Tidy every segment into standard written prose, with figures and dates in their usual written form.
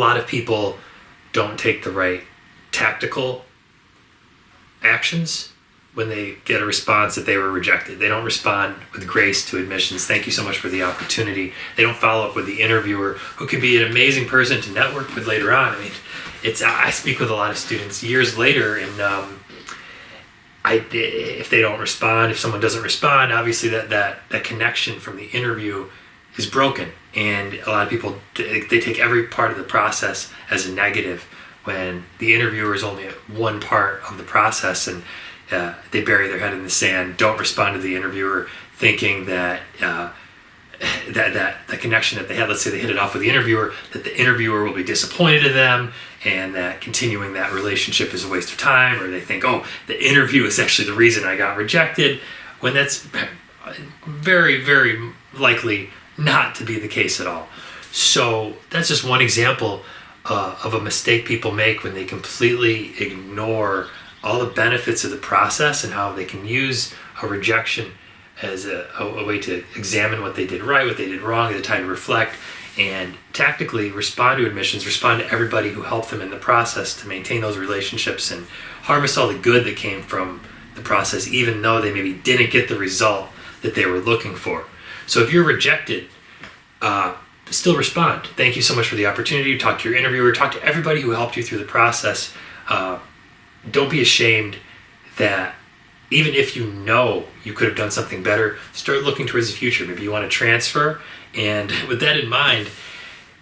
A lot of people don't take the right tactical actions when they get a response that they were rejected. They don't respond with grace to admissions. Thank you so much for the opportunity. They don't follow up with the interviewer, who could be an amazing person to network with later on. I mean, I speak with a lot of students years later, and if they don't respond, if someone doesn't respond, obviously that connection from the interview is broken. And a lot of people, they take every part of the process as a negative, when the interviewer is only one part of the process, and they bury their head in the sand, don't respond to the interviewer, thinking that the connection that they had, let's say they hit it off with the interviewer, that the interviewer will be disappointed in them, and that continuing that relationship is a waste of time, or they think, oh, the interview is actually the reason I got rejected, when that's very, very likely not to be the case at all. So that's just one example of a mistake people make when they completely ignore all the benefits of the process and how they can use a rejection as a way to examine what they did right, what they did wrong, as a time to reflect, and tactically respond to admissions, respond to everybody who helped them in the process to maintain those relationships and harvest all the good that came from the process, even though they maybe didn't get the result that they were looking for. So if you're rejected, still respond. Thank you so much for the opportunity. Talk to your interviewer, talk to everybody who helped you through the process. Don't be ashamed that even if you know you could have done something better, start looking towards the future. Maybe you want to transfer, and with that in mind,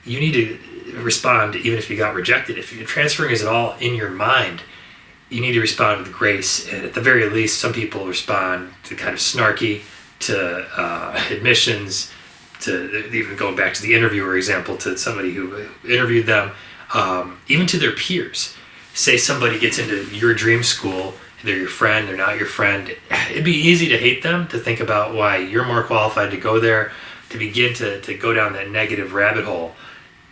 you need to respond even if you got rejected. If you're transferring is at all in your mind, you need to respond with grace. And at the very least, some people respond to kind of snarky, to admissions, to even going back to the interviewer example, to somebody who interviewed them, even to their peers. Say somebody gets into your dream school, they're your friend, they're not your friend. It'd be easy to hate them, to think about why you're more qualified to go there, to begin to go down that negative rabbit hole.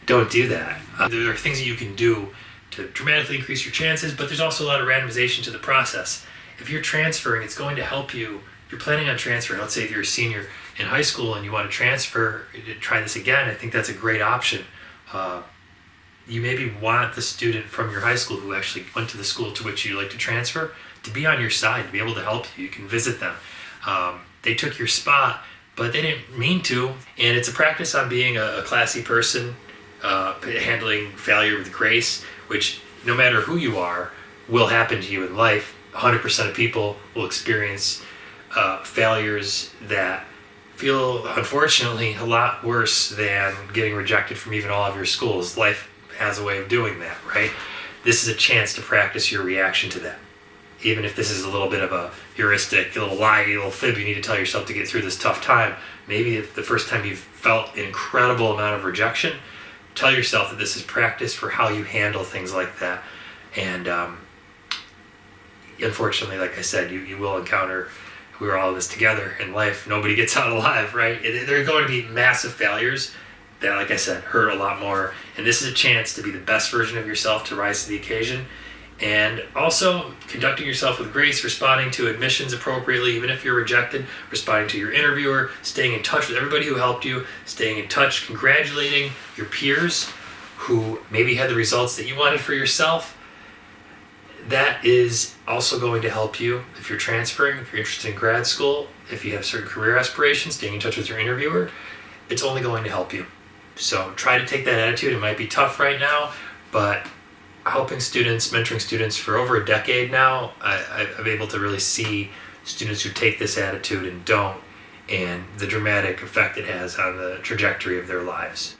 Don't do that. There are things that you can do to dramatically increase your chances, but there's also a lot of randomization to the process. If you're transferring, it's going to help you. If you're planning on transferring, let's say if you're a senior in high school and you want to transfer, try this again, I think that's a great option. You maybe want the student from your high school who actually went to the school to which you like to transfer to be on your side, to be able to help you. You can visit them. They took your spot, but they didn't mean to. And it's a practice on being a classy person, handling failure with grace, which no matter who you are, will happen to you in life. 100% of people will experience failures that feel, unfortunately, a lot worse than getting rejected from even all of your schools. Life has a way of doing that, right? This is a chance to practice your reaction to that. Even if this is a little bit of a heuristic, a little lie, a little fib you need to tell yourself to get through this tough time. Maybe if the first time you've felt an incredible amount of rejection, tell yourself that this is practice for how you handle things like that. And unfortunately, like I said, you will encounter, we're all in this together in life. Nobody gets out alive, right? There are going to be massive failures that, like I said, hurt a lot more. And this is a chance to be the best version of yourself, to rise to the occasion. And also conducting yourself with grace, responding to admissions appropriately, even if you're rejected, responding to your interviewer, staying in touch with everybody who helped you, staying in touch, congratulating your peers who maybe had the results that you wanted for yourself. That is also going to help you if you're transferring, if you're interested in grad school, if you have certain career aspirations, staying in touch with your interviewer. It's only going to help you. So try to take that attitude. It might be tough right now, but helping students, mentoring students for over a decade now, I'm able to really see students who take this attitude and don't, and the dramatic effect it has on the trajectory of their lives.